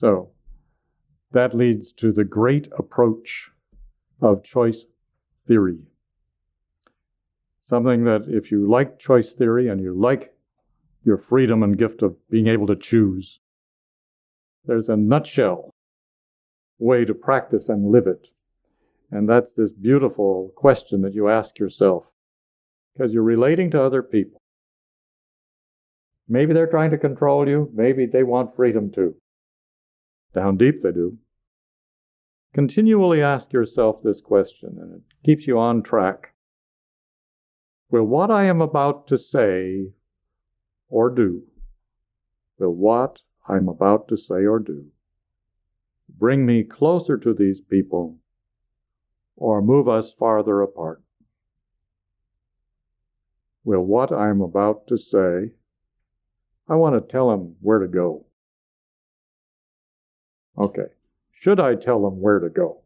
So that leads to the great approach of choice theory. Something that if you like choice theory and you like your freedom and gift of being able to choose, there's a nutshell way to practice and live it. And that's this beautiful question that you ask yourself, because you're relating to other people. Maybe they're trying to control you. Maybe they want freedom too. Down deep they do. Continually ask yourself this question, and it keeps you on track. Will what I am about to say or do, will what I'm about to say or do bring me closer to these people or move us farther apart? Will what I'm about to say, I want to tell them where to go. Okay, should I tell them where to go?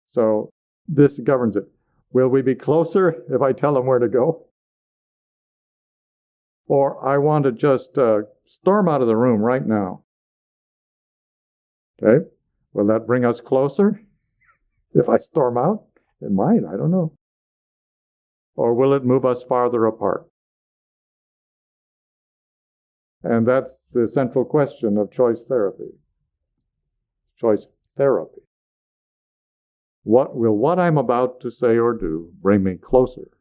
So this governs it. Will we be closer if I tell them where to go? Or I want to just storm out of the room right now. Okay, will that bring us closer if I storm out? It might, I don't know. Or will it move us farther apart? And that's the central question of choice therapy. Choice therapy. What I'm about to say or do bring me closer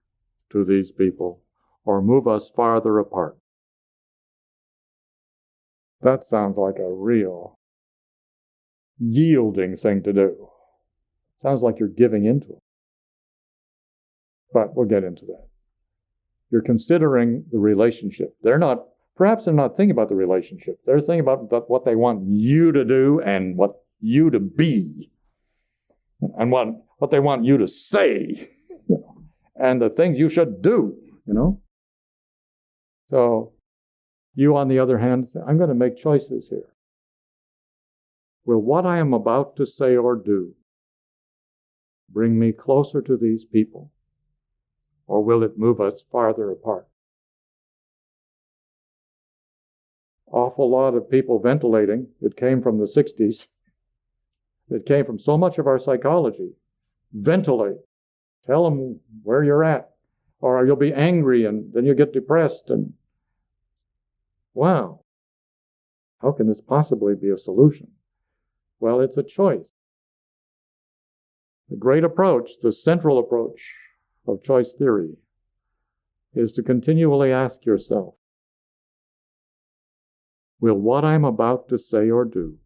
to these people or move us farther apart? That sounds like a real yielding thing to do. Sounds like you're giving into it. But we'll get into that. You're considering the relationship. Perhaps they're not thinking about the relationship. They're thinking about what they want you to do and what you to be. And what they want you to say. And the things you should do, So you, on the other hand, say, I'm going to make choices here. Will what I am about to say or do bring me closer to these people? Or will it move us farther apart? Awful lot of people ventilating. It came from the 60s. It came from so much of our psychology. Ventilate. Tell them where you're at. Or you'll be angry and then you'll get depressed. And wow, how can this possibly be a solution? Well, it's a choice. The great approach, the central approach of choice theory, is to continually ask yourself, will what I'm about to say or do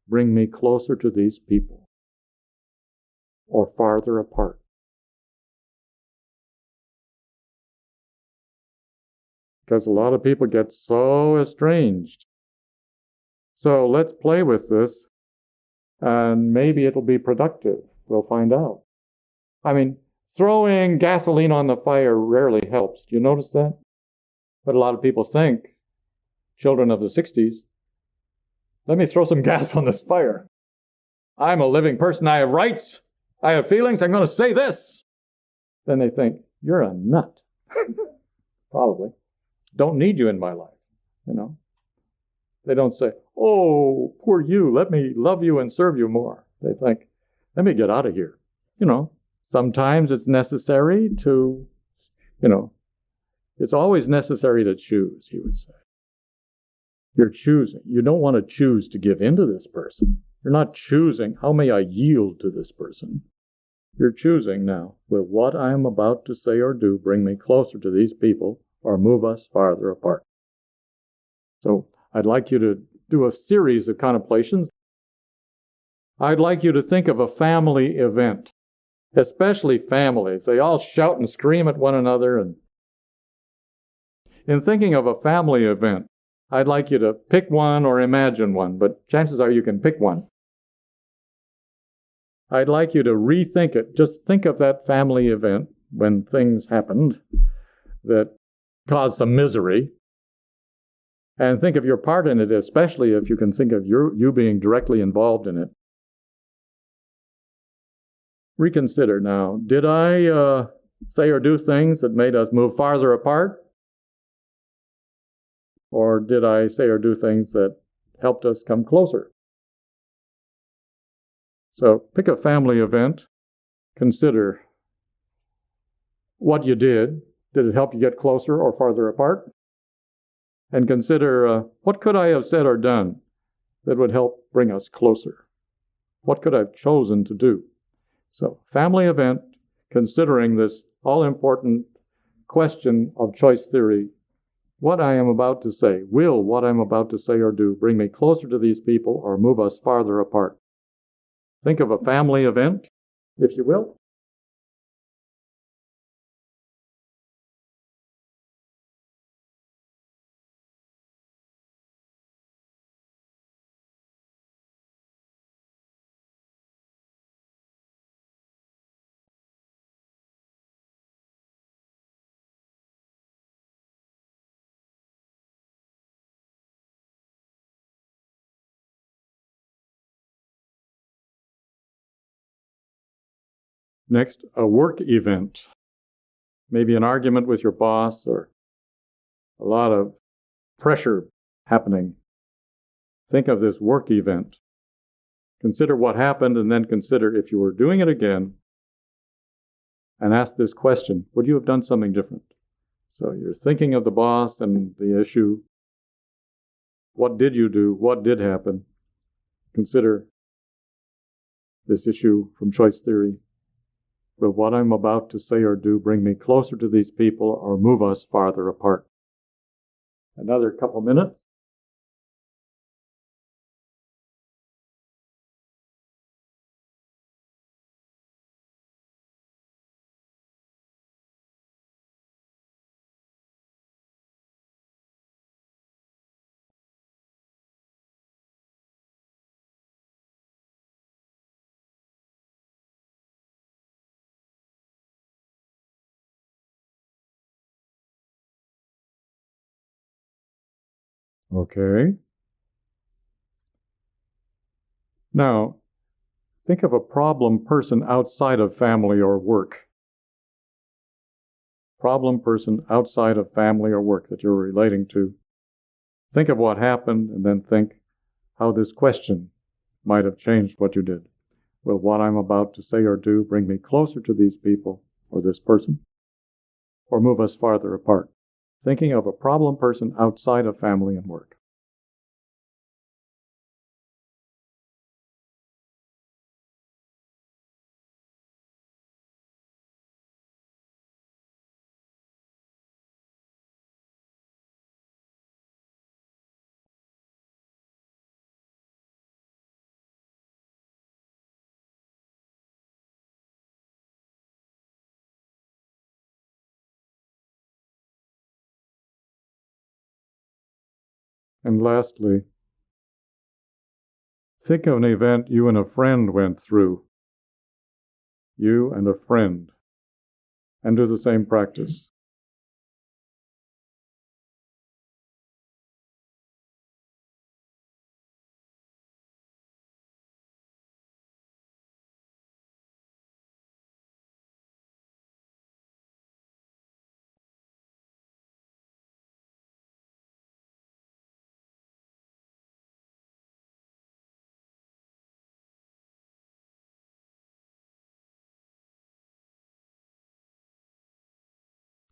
bring me closer to these people or farther apart? Because a lot of people get so estranged. So let's play with this, and maybe it'll be productive. We'll find out. I mean, throwing gasoline on the fire rarely helps. Do you notice that? But a lot of people think, children of the 60s, let me throw some gas on this fire. I'm a living person. I have rights. I have feelings. I'm going to say this. Then they think, you're a nut. Probably. Don't need you in my life, They don't say, oh, poor you, let me love you and serve you more. They think, let me get out of here. Sometimes it's necessary to, it's always necessary to choose, he would say. You're choosing. You don't want to choose to give in to this person. You're not choosing, how may I yield to this person? You're choosing now, will what I am about to say or do bring me closer to these people or move us farther apart? So I'd like you to do a series of contemplations. I'd like you to think of a family event, especially families. They all shout and scream at one another. And in thinking of a family event, I'd like you to pick one or imagine one, but chances are you can pick one. I'd like you to rethink it. Just think of that family event when things happened that caused some misery. And think of your part in it, especially if you can think of you being directly involved in it. Reconsider now. Did I say or do things that made us move farther apart? Or did I say or do things that helped us come closer? So pick a family event, consider what you did. Did it help you get closer or farther apart? And consider what could I have said or done that would help bring us closer? What could I have chosen to do? So family event, considering this all-important question of choice theory, what I am about to say, will what I'm about to say or do bring me closer to these people or move us farther apart? Think of a family event, if you will. Next, a work event. Maybe an argument with your boss or a lot of pressure happening. Think of this work event. Consider what happened and then consider if you were doing it again and ask this question, would you have done something different? So you're thinking of the boss and the issue. What did you do? What did happen? Consider this issue from choice theory. Will what I'm about to say or do bring me closer to these people or move us farther apart? Another couple minutes. Okay. Now, think of a problem person outside of family or work. Problem person outside of family or work that you're relating to. Think of what happened and then think how this question might have changed what you did. Will what I'm about to say or do bring me closer to these people or this person or move us farther apart? Thinking of a problem person outside of family and work. And lastly, think of an event you and a friend went through. You and a friend. And do the same practice.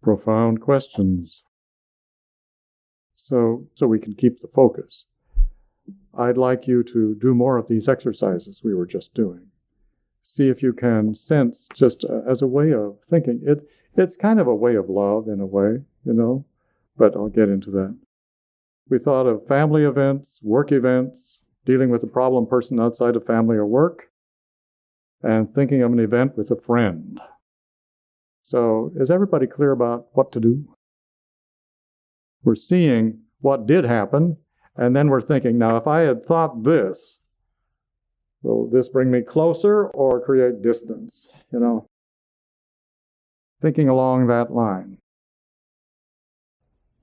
Profound questions. So we can keep the focus. I'd like you to do more of these exercises we were just doing. See if you can sense, just as a way of thinking. It's kind of a way of love in a way, but I'll get into that. We thought of family events, work events, dealing with a problem person outside of family or work, and thinking of an event with a friend. So is everybody clear about what to do? We're seeing what did happen, and then we're thinking, now if I had thought this, will this bring me closer or create distance? Thinking along that line.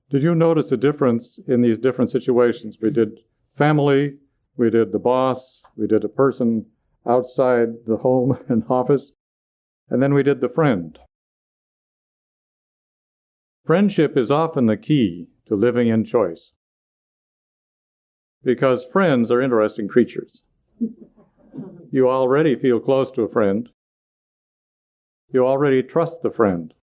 Did you notice a difference in these different situations? We did family, we did the boss, we did a person outside the home and office, and then we did the friend. Friendship is often the key to living in choice. because friends are interesting creatures. You already feel close to a friend. You already trust the friend.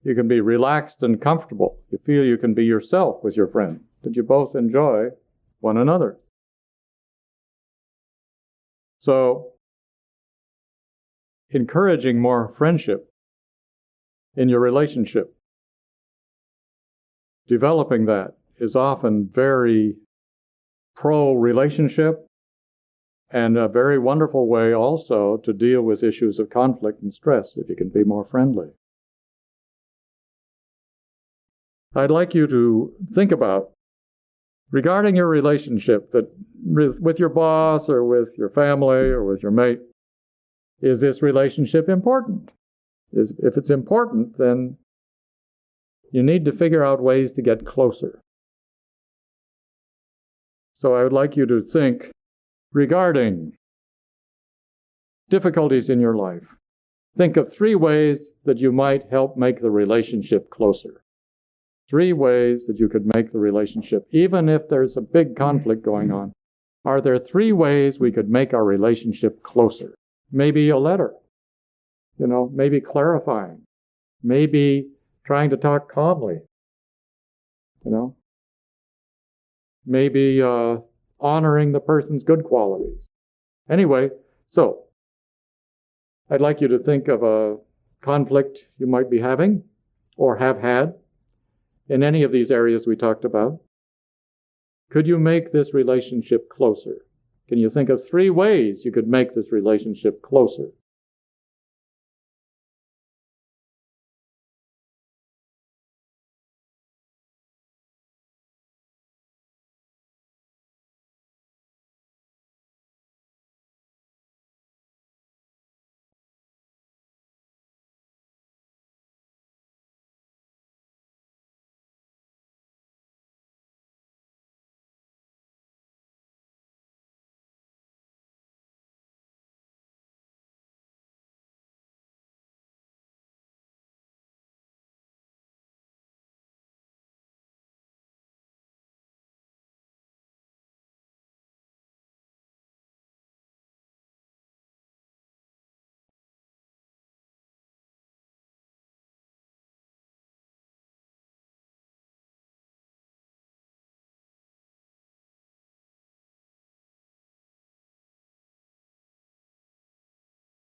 You can be relaxed and comfortable. You feel you can be yourself with your friend, that you both enjoy one another. So, encouraging more friendship in your relationship, developing that is often very pro-relationship and a very wonderful way also to deal with issues of conflict and stress if you can be more friendly. I'd like you to think about, regarding your relationship that with your boss or with your family or with your mate, is this relationship important? If it's important, then you need to figure out ways to get closer. So I would like you to think regarding difficulties in your life. Think of 3 ways that you might help make the relationship closer. 3 ways that you could make the relationship, even if there's a big conflict going on. Are there 3 ways we could make our relationship closer? Maybe a letter, maybe clarifying, maybe trying to talk calmly, maybe honoring the person's good qualities. Anyway, so I'd like you to think of a conflict you might be having or have had in any of these areas we talked about. Could you make this relationship closer? Can you think of 3 ways you could make this relationship closer?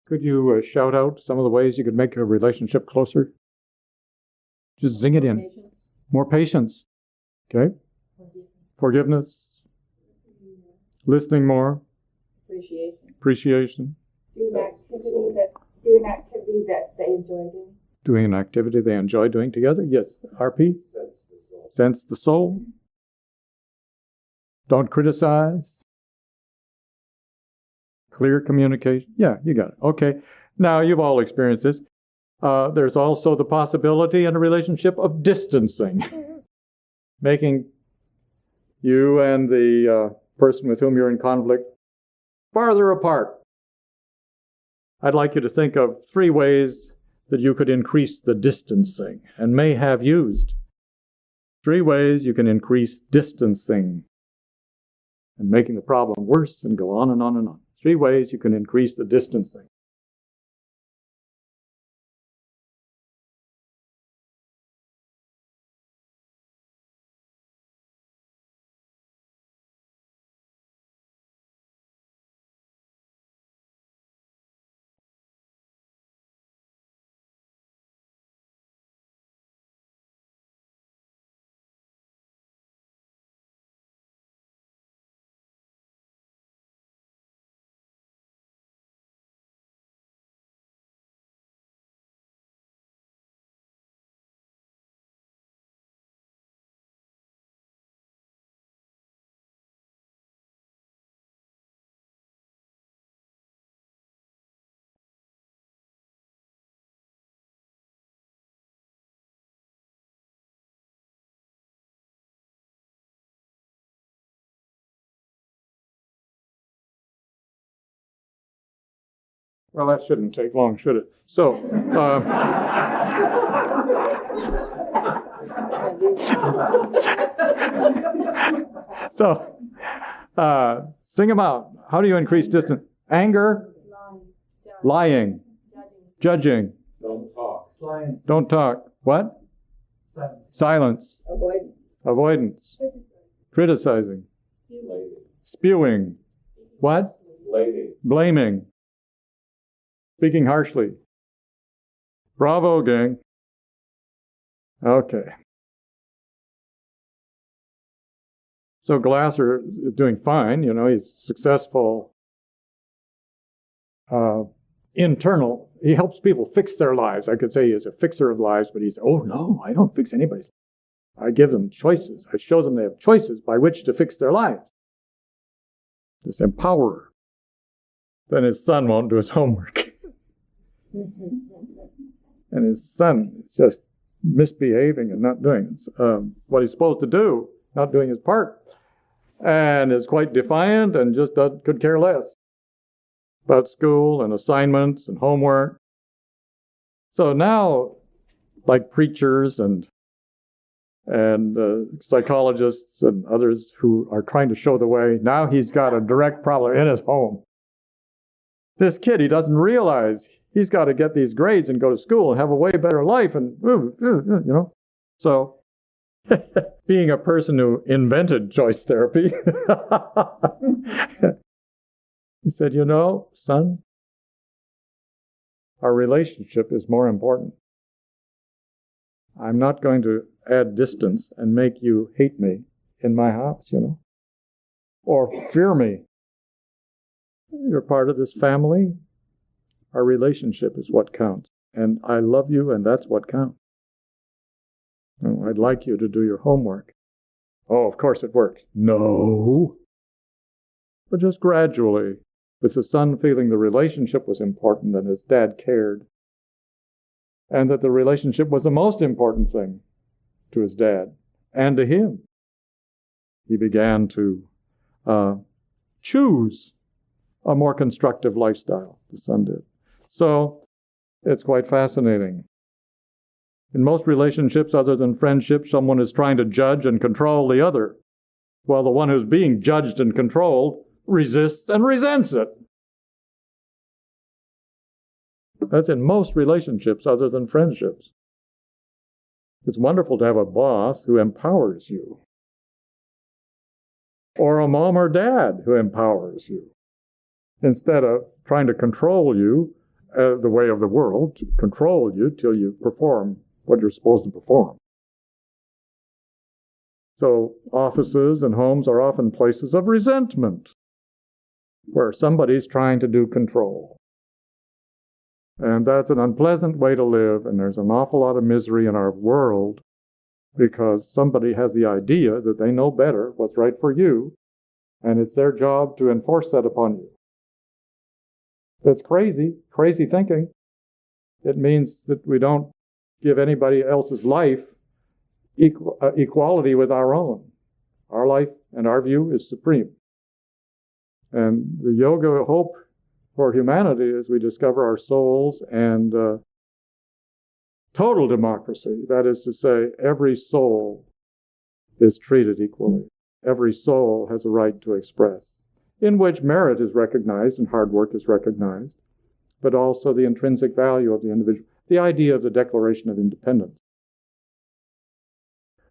Could you shout out some of the ways you could make a relationship closer? Just zing it in. More patience. Okay? Forgiveness. Listening more. Appreciation. Doing an activity that they enjoy doing. Doing an activity they enjoy doing together. Yes. RP. Sense the soul. Don't criticize. Clear communication. Yeah, you got it. Okay. Now, you've all experienced this. There's also the possibility in a relationship of distancing, making you and the person with whom you're in conflict farther apart. I'd like you to think of 3 ways that you could increase the distancing and may have used. 3 ways you can increase distancing and making the problem worse, and go on and on and on. 3 ways you can increase the distancing. Well, that shouldn't take long, should it? So, So, sing them out. How do you increase distance? Anger, lying, judging. Don't talk. Lying. Don't talk. What? Silence. Avoidance. Criticizing. Spewing. What? Blaming. Speaking harshly. Bravo, gang. Okay. So Glasser is doing fine. You know, he's successful. Internal. He helps people fix their lives. I could say he is a fixer of lives, but he's, oh no, I don't fix anybody's life. I give them choices. I show them they have choices by which to fix their lives. This empowerer. Then his son won't do his homework. And his son is just misbehaving and not doing what he's supposed to do, not doing his part, and is quite defiant and just could care less about school and assignments and homework. So now, like preachers and psychologists and others who are trying to show the way, now he's got a direct problem in his home. This kid, he doesn't realize he's got to get these grades and go to school and have a way better life, and you know. So, being a person who invented choice therapy, he said, you know, son, our relationship is more important. I'm not going to add distance and make you hate me in my house, you know, or fear me. You're part of this family. Our relationship is what counts. And I love you, and that's what counts. Oh, I'd like you to do your homework. Oh, of course it works. No. But just gradually, with the son feeling the relationship was important and his dad cared, and that the relationship was the most important thing to his dad and to him, he began to choose a more constructive lifestyle, the son did. So it's quite fascinating. In most relationships other than friendship, someone is trying to judge and control the other, while the one who's being judged and controlled resists and resents it. That's in most relationships other than friendships. It's wonderful to have a boss who empowers you, or a mom or dad who empowers you, instead of trying to control you the way of the world, to control you till you perform what you're supposed to perform. So offices and homes are often places of resentment, where somebody's trying to do control. And that's an unpleasant way to live, and there's an awful lot of misery in our world because somebody has the idea that they know better what's right for you, and it's their job to enforce that upon you. That's crazy thinking. It means that we don't give anybody else's life equality with our own. Our life and our view is supreme. And the yoga hope for humanity is we discover our souls and total democracy. That is to say, every soul is treated equally. Every soul has a right to express, in which merit is recognized and hard work is recognized, but also the intrinsic value of the individual, the idea of the Declaration of Independence.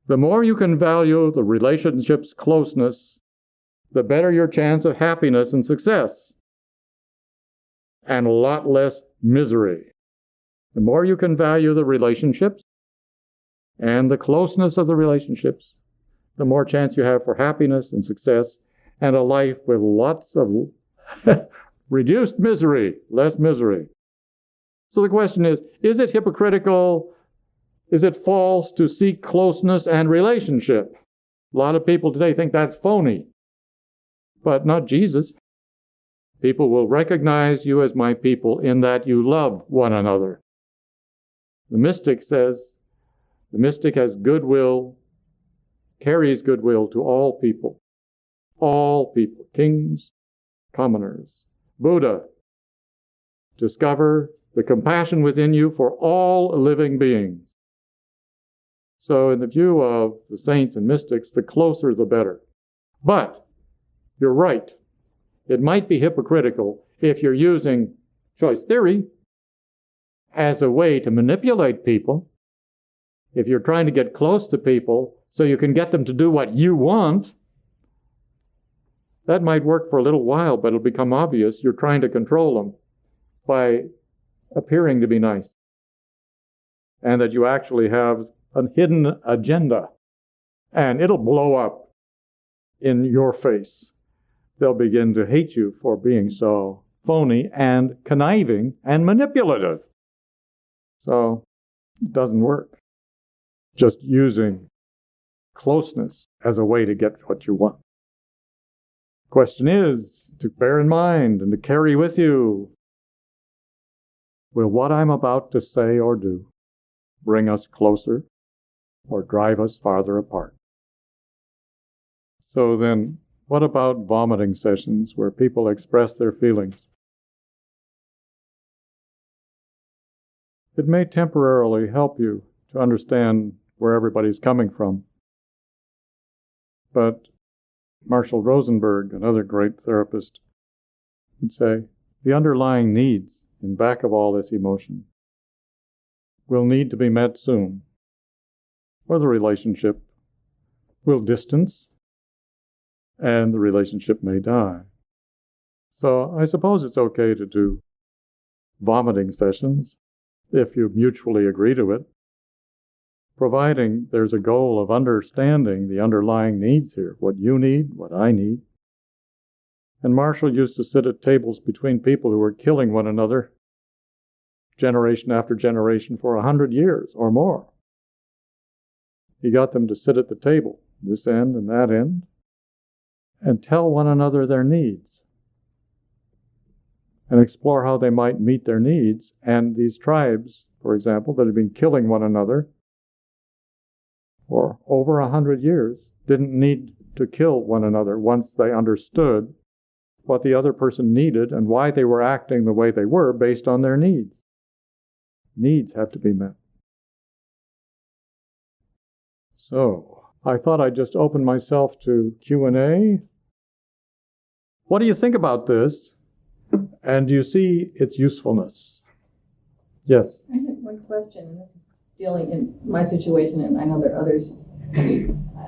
The more you can value the relationship's closeness, the better your chance of happiness and success, and a lot less misery. The more you can value the relationships and the closeness of the relationships, the more chance you have for happiness and success and a life with lots of reduced misery, less misery. So the question is it hypocritical? Is it false to seek closeness and relationship? A lot of people today think that's phony, but not Jesus. People will recognize you as my people in that you love one another. The mystic says, the mystic has goodwill, carries goodwill to all people, kings, commoners. Buddha, discover the compassion within you for all living beings. So in the view of the saints and mystics, the closer the better. But you're right. It might be hypocritical if you're using choice theory as a way to manipulate people. If you're trying to get close to people so you can get them to do what you want, that might work for a little while, but it'll become obvious you're trying to control them by appearing to be nice, and that you actually have a hidden agenda, and it'll blow up in your face. They'll begin to hate you for being so phony and conniving and manipulative. So it doesn't work. Just using closeness as a way to get what you want. Question is to bear in mind and to carry with you, will what I'm about to say or do bring us closer or drive us farther apart? So then, what about vomiting sessions where people express their feelings? It may temporarily help you to understand where everybody's coming from. But Marshall Rosenberg, another great therapist, would say the underlying needs in back of all this emotion will need to be met soon, or the relationship will distance and the relationship may die. So I suppose it's okay to do vomiting sessions if you mutually agree to it, providing there's a goal of understanding the underlying needs here, what you need, what I need. And Marshall used to sit at tables between people who were killing one another generation after generation for 100 years or more. He got them to sit at the table, this end and that end, and tell one another their needs and explore how they might meet their needs. And these tribes, for example, that had been killing one another for over 100 years didn't need to kill one another once they understood what the other person needed and why they were acting the way they were based on their needs. Needs have to be met. So, I thought I'd just open myself to Q&A. What do you think about this? And do you see its usefulness? Yes? I have one question, and this is dealing in my situation, and I know there are others.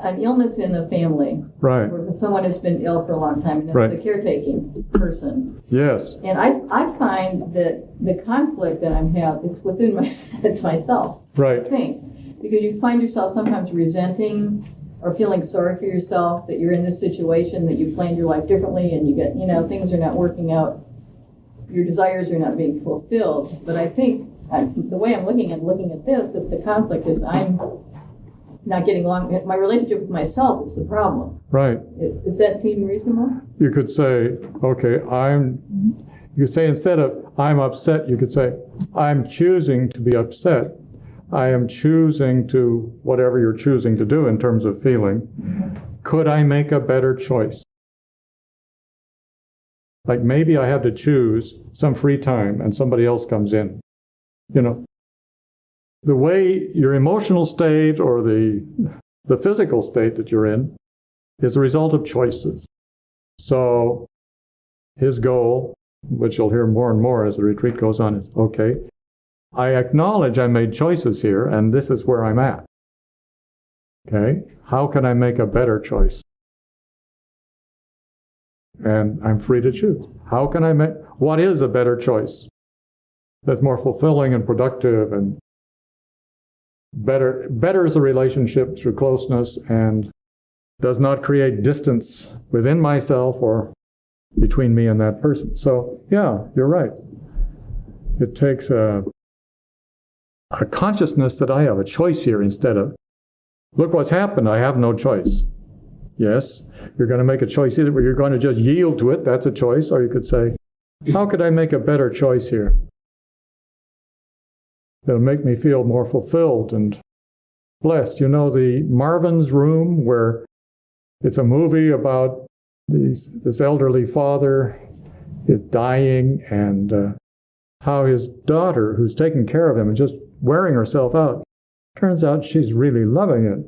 An illness in a family, Right. where someone has been ill for a long time, and it's Right. the caretaking person. Yes. And I find that the conflict that I'm having is within it's myself, I Right. think. Because you find yourself sometimes resenting or feeling sorry for yourself that you're in this situation, that you planned your life differently, and you get, things are not working out, your desires are not being fulfilled. But I think the way I'm looking at this, is the conflict is I'm not getting along. My relationship with myself is the problem. Right. Does that seem reasonable? You could say, okay, you could say instead of I'm upset, you could say, I'm choosing to be upset. I am choosing to, whatever you're choosing to do in terms of feeling, could I make a better choice? Like maybe I have to choose some free time and somebody else comes in. The way your emotional state or the physical state that you're in is a result of choices. So his goal, which you'll hear more and more as the retreat goes on, is, okay, I acknowledge I made choices here, and this is where I'm at. Okay, how can I make a better choice? And I'm free to choose. How can I make, what is a better choice that's more fulfilling and productive and betters the relationship through closeness and does not create distance within myself or between me and that person? So, yeah, you're right. It takes a consciousness that I have a choice here instead of, look what's happened, I have no choice. Yes, you're going to make a choice either where you're going to just yield to it, that's a choice, or you could say, how could I make a better choice here that'll make me feel more fulfilled and blessed? The Marvin's Room, where it's a movie about this elderly father is dying and how his daughter, who's taking care of him and just wearing herself out, turns out she's really loving it.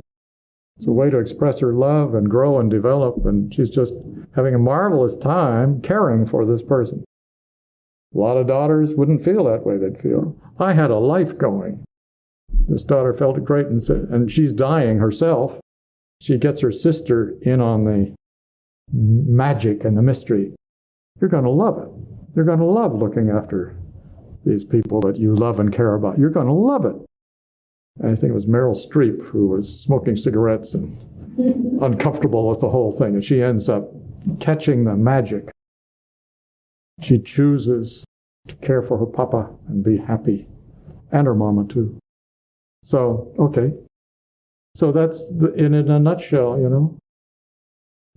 It's a way to express her love and grow and develop, and she's just having a marvelous time caring for this person. A lot of daughters wouldn't feel that way. They'd feel, I had a life going. This daughter felt it great, and she's dying herself. She gets her sister in on the magic and the mystery. You're going to love it. You're going to love looking after these people that you love and care about. You're going to love it. And I think it was Meryl Streep who was smoking cigarettes and uncomfortable with the whole thing, and she ends up catching the magic. She chooses to care for her papa and be happy, and her mama too. So, okay. So that's in a nutshell, you know.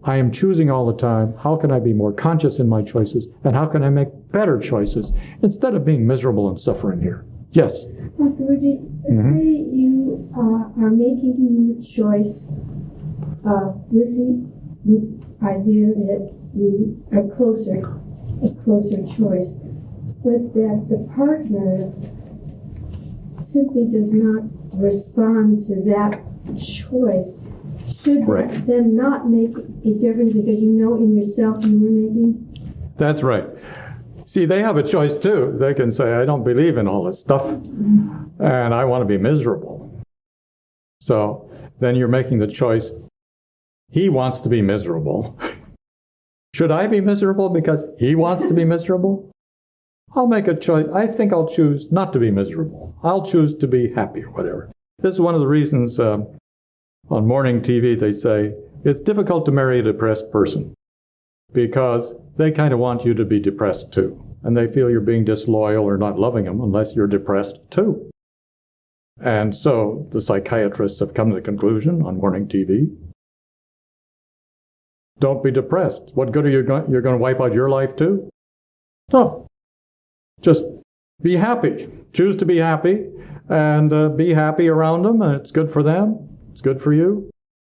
I am choosing all the time. How can I be more conscious in my choices? And how can I make better choices instead of being miserable and suffering here? Yes? Dr. Rudy, say you are making your choice with the idea that you are a closer choice, but that the partner simply does not respond to that choice. Should that then not make a difference because you know in yourself you were making? That's right. See, they have a choice too. They can say, I don't believe in all this stuff, and I want to be miserable. So then you're making the choice. He wants to be miserable. Should I be miserable because he wants to be miserable? I'll make a choice. I think I'll choose not to be miserable. I'll choose to be happy or whatever. This is one of the reasons on morning TV they say it's difficult to marry a depressed person because they kind of want you to be depressed too. And they feel you're being disloyal or not loving them unless you're depressed too. And so the psychiatrists have come to the conclusion on morning TV, don't be depressed. What good are you going? You're going to wipe out your life too? No. Just be happy. Choose to be happy and be happy around them, and it's good for them. It's good for you.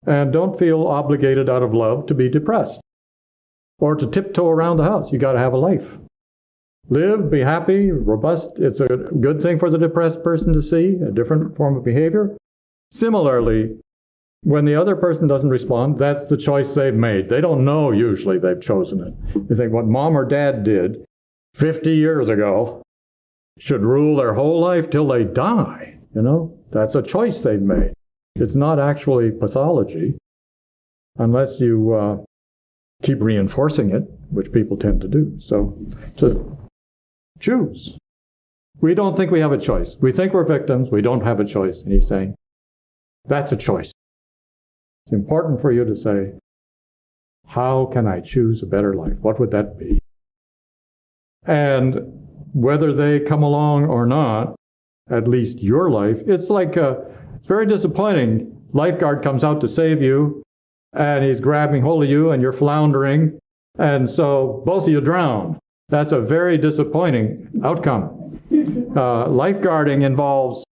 And don't feel obligated out of love to be depressed or to tiptoe around the house. You got to have a life. Live, be happy, robust. It's a good thing for the depressed person to see, a different form of behavior. Similarly, when the other person doesn't respond, that's the choice they've made. They don't know usually they've chosen it. They think what mom or dad did 50 years ago should rule their whole life till they die. You know, that's a choice they've made. It's not actually pathology unless you keep reinforcing it, which people tend to do. So just choose. We don't think we have a choice. We think we're victims. We don't have a choice. And he's saying, that's a choice. It's important for you to say, how can I choose a better life? What would that be? And whether they come along or not, at least your life, it's like, it's very disappointing. Lifeguard comes out to save you, and he's grabbing hold of you, and you're floundering, and so both of you drown. That's a very disappointing outcome. Lifeguarding involves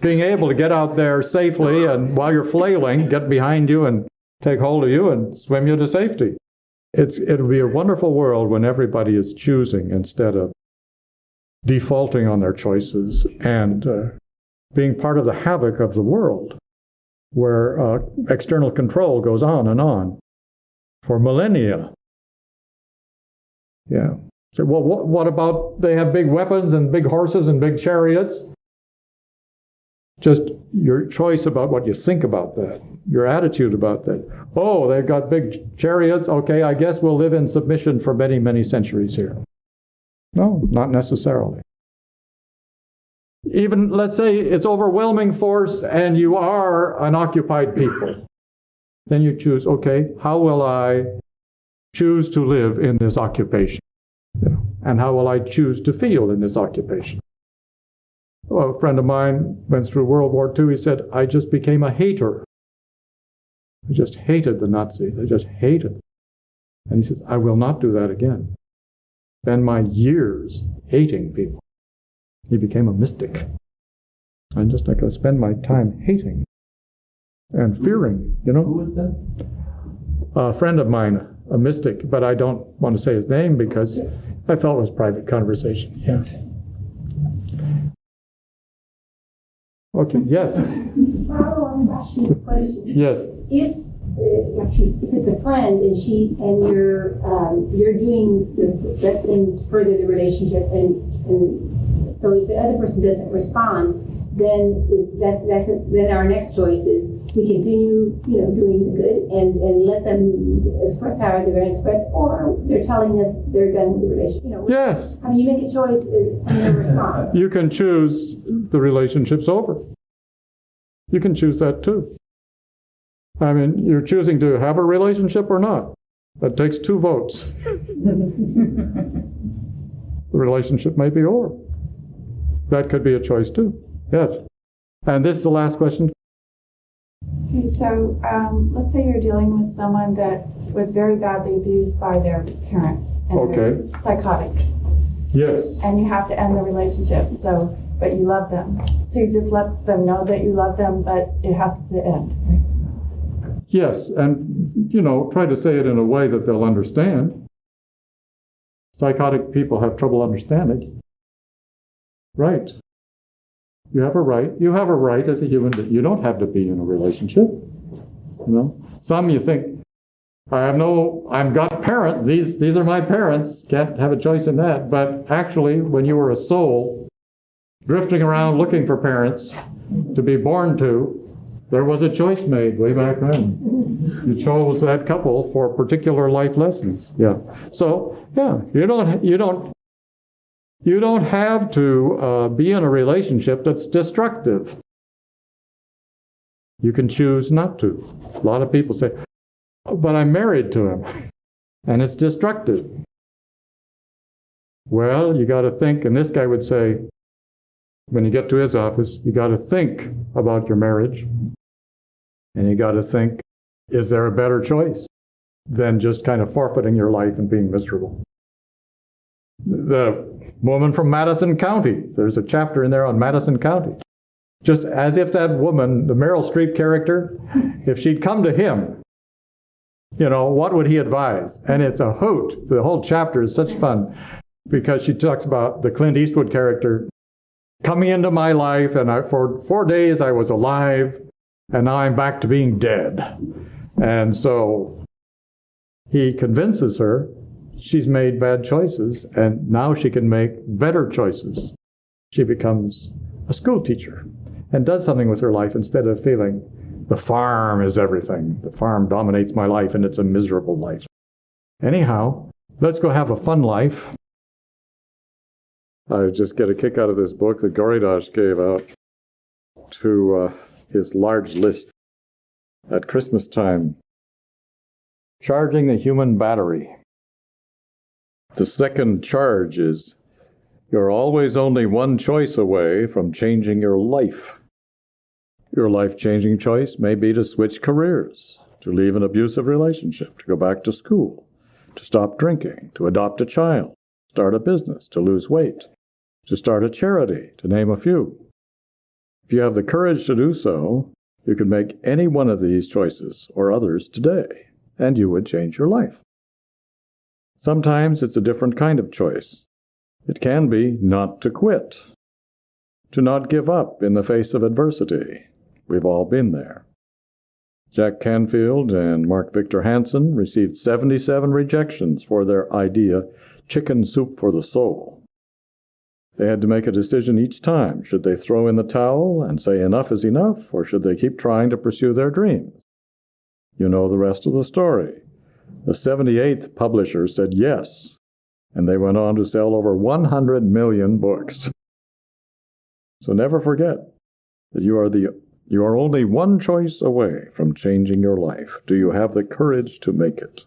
being able to get out there safely, and while you're flailing, get behind you and take hold of you and swim you to safety. It'll be a wonderful world when everybody is choosing instead of defaulting on their choices and being part of the havoc of the world, where external control goes on and on for millennia. Yeah. So, well, what about they have big weapons and big horses and big chariots? Just your choice about what you think about that, your attitude about that. Oh, they've got big chariots. Okay, I guess we'll live in submission for many, many centuries here. No, not necessarily. Even, let's say it's overwhelming force and you are an occupied people. Then you choose, okay, how will I choose to live in this occupation? And how will I choose to feel in this occupation? Well, a friend of mine went through World War II. He said, I just became a hater. I just hated the Nazis. I just hated. And he says, I will not do that again. Spend my years hating people. He became a mystic. I'm just not going to spend my time hating and fearing, you know. Who was that? A friend of mine, a mystic, but I don't want to say his name because I felt it was private conversation. Yeah. Okay, yes, To follow on Rashi's question, yes, if if it's a friend and you're doing the best thing to further the relationship, and so if the other person doesn't respond, then then our next choice is we continue, doing the good and let them express how they're going to express, or they're telling us they're done with the relationship. yes. I mean, you make a choice in your response. You can choose the relationship's over. You can choose that too. I mean, you're choosing to have a relationship or not. That takes 2 votes. The relationship may be over. That could be a choice too. Yes. And this is the last question. Okay, so let's say you're dealing with someone that was very badly abused by their parents and Okay. they're psychotic, Yes. and you have to end the relationship. But you love them, so you just let them know that you love them, but it has to end. Right? Yes, and, try to say it in a way that they'll understand. Psychotic people have trouble understanding. Right. You have a right. You have a right as a human that you don't have to be in a relationship. Some you think, I've got parents. These are my parents. Can't have a choice in that. But actually, when you were a soul drifting around looking for parents to be born to, there was a choice made way back then. You chose that couple for particular life lessons. Yeah. So yeah, you don't have to be in a relationship that's destructive. You can choose not to. A lot of people say, but I'm married to him, and it's destructive. Well, you got to think, and this guy would say, when you get to his office, you got to think about your marriage, and you got to think, is there a better choice than just kind of forfeiting your life and being miserable? The woman from Madison County, there's a chapter in there on Madison County. Just as if that woman, the Meryl Streep character, if she'd come to him, what would he advise? And it's a hoot. The whole chapter is such fun because she talks about the Clint Eastwood character coming into my life, and for 4 days I was alive, and now I'm back to being dead. And so he convinces her she's made bad choices, and now she can make better choices. She becomes a school teacher and does something with her life instead of feeling the farm is everything. The farm dominates my life, and it's a miserable life. Anyhow, let's go have a fun life. I just get a kick out of this book that Goridash gave out to his large list at Christmas time. Charging the human battery. The second charge is, you're always only one choice away from changing your life. Your life-changing choice may be to switch careers, to leave an abusive relationship, to go back to school, to stop drinking, to adopt a child, start a business, to lose weight, to start a charity, to name a few. If you have the courage to do so, you can make any one of these choices or others today, and you would change your life. Sometimes it's a different kind of choice. It can be not to quit, to not give up in the face of adversity. We've all been there. Jack Canfield and Mark Victor Hansen received 77 rejections for their idea, Chicken Soup for the Soul. They had to make a decision each time. Should they throw in the towel and say enough is enough, or should they keep trying to pursue their dreams? You know the rest of the story. The 78th publisher said yes, and they went on to sell over 100 million books. So never forget that you are only one choice away from changing your life. Do you have the courage to make it?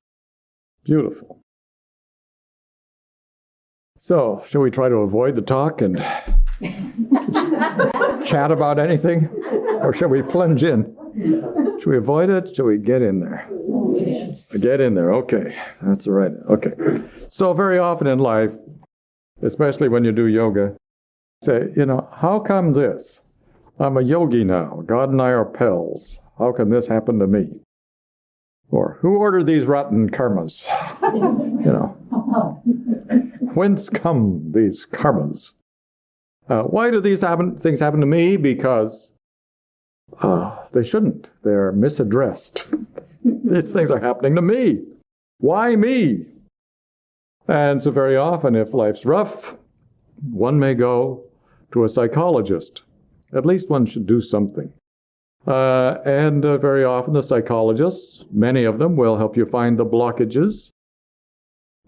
Beautiful. So, shall we try to avoid the talk and chat about anything? Or shall we plunge in? Should we avoid it? Shall we get in there? Get in there, okay. That's all right. Okay. So very often in life, especially when you do yoga, say, how come this? I'm a yogi now. God and I are pals. How can this happen to me? Or who ordered these rotten karmas? Whence come these karmas? Why do these things happen to me? Because They shouldn't. They're misaddressed. These things are happening to me. Why me? And so very often, if life's rough, one may go to a psychologist. At least one should do something. And very often the psychologists, many of them, will help you find the blockages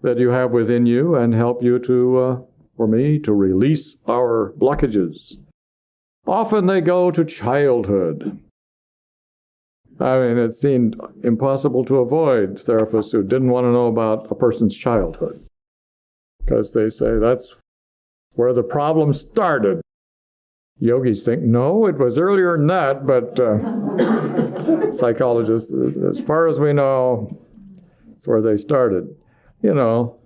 that you have within you and help you to, for me, to release our blockages. Often they go to childhood. I mean, it seemed impossible to avoid therapists who didn't want to know about a person's childhood, because they say that's where the problem started. Yogis think, no, it was earlier than that, but psychologists, as far as we know, it's where they started. You know,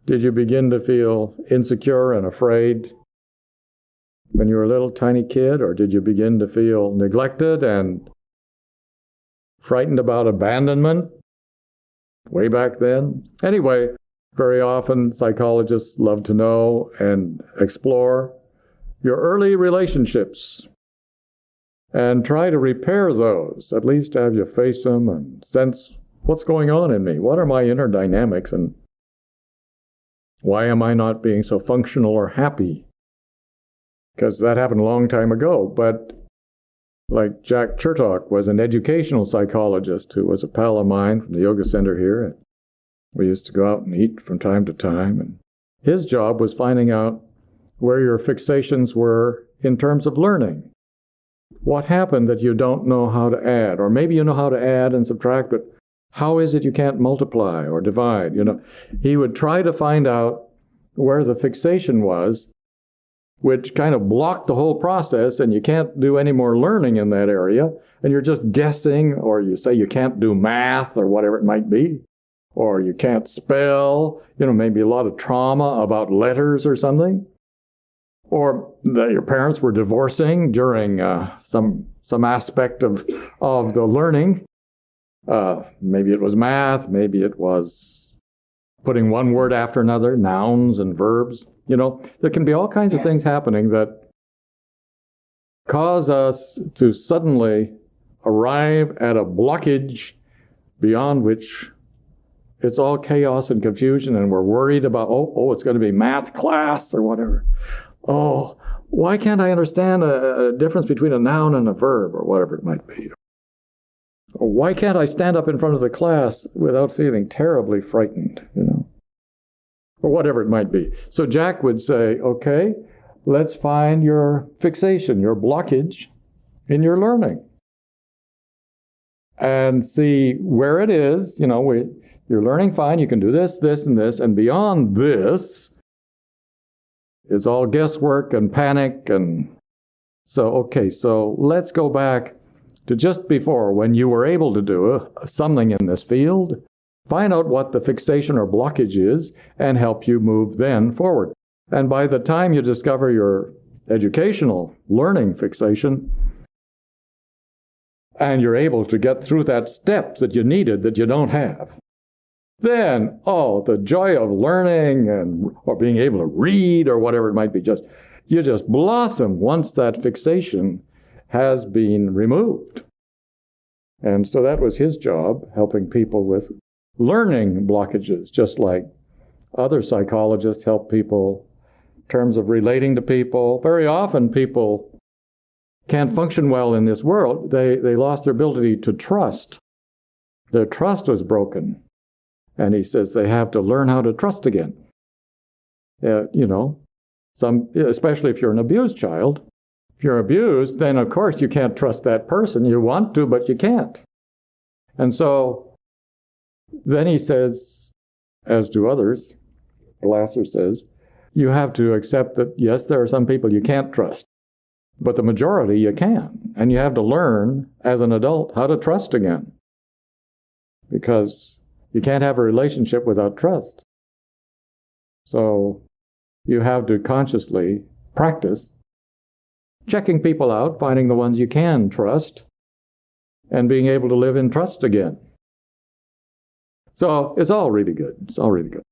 did you begin to feel insecure and afraid when you were a little tiny kid, or did you begin to feel neglected and frightened about abandonment way back then? Anyway, very often psychologists love to know and explore your early relationships and try to repair those, at least have you face them and sense what's going on in me. What are my inner dynamics, and why am I not being so functional or happy? Because that happened a long time ago. But like Jack Chertok was an educational psychologist who was a pal of mine from the yoga center here. And we used to go out and eat from time to time. And his job was finding out where your fixations were in terms of learning. What happened that you don't know how to add? Or maybe you know how to add and subtract, but how is it you can't multiply or divide? You know, he would try to find out where the fixation was, which kind of blocked the whole process, and you can't do any more learning in that area, and you're just guessing, or you say you can't do math or whatever it might be, or you can't spell, you know, maybe a lot of trauma about letters or something, or that your parents were divorcing during some aspect of the learning. Maybe it was math, maybe it was putting one word after another, nouns and verbs. You know, there can be all kinds of things happening that cause us to suddenly arrive at a blockage beyond which it's all chaos and confusion, and we're worried about, it's going to be math class or whatever. Oh, why can't I understand a difference between a noun and a verb or whatever it might be? Or why can't I stand up in front of the class without feeling terribly frightened, you know? Or whatever it might be. So Jack would say, okay, let's find your fixation, your blockage in your learning. And see where it is. You know, you're learning fine, you can do this, this, and this, and beyond this, it's all guesswork and panic. And so let's go back to just before, when you were able to do something in this field. Find out what the fixation or blockage is and help you move then forward. And by the time you discover your educational learning fixation, and you're able to get through that step that you needed that you don't have, then, the joy of learning or being able to read or whatever it might be, you just blossom once that fixation has been removed. And so that was his job, helping people with learning blockages, just like other psychologists help people in terms of relating to people. Very often people can't function well in this world. They lost their ability to trust. Their trust was broken. And he says they have to learn how to trust again. Especially if you're an abused child. If you're abused, then of course you can't trust that person. You want to, but you can't. And so then he says, as do others, Glasser says, you have to accept that, yes, there are some people you can't trust, but the majority you can. And you have to learn as an adult how to trust again. Because you can't have a relationship without trust. So you have to consciously practice checking people out, finding the ones you can trust, and being able to live in trust again. So it's all really good. It's all really good.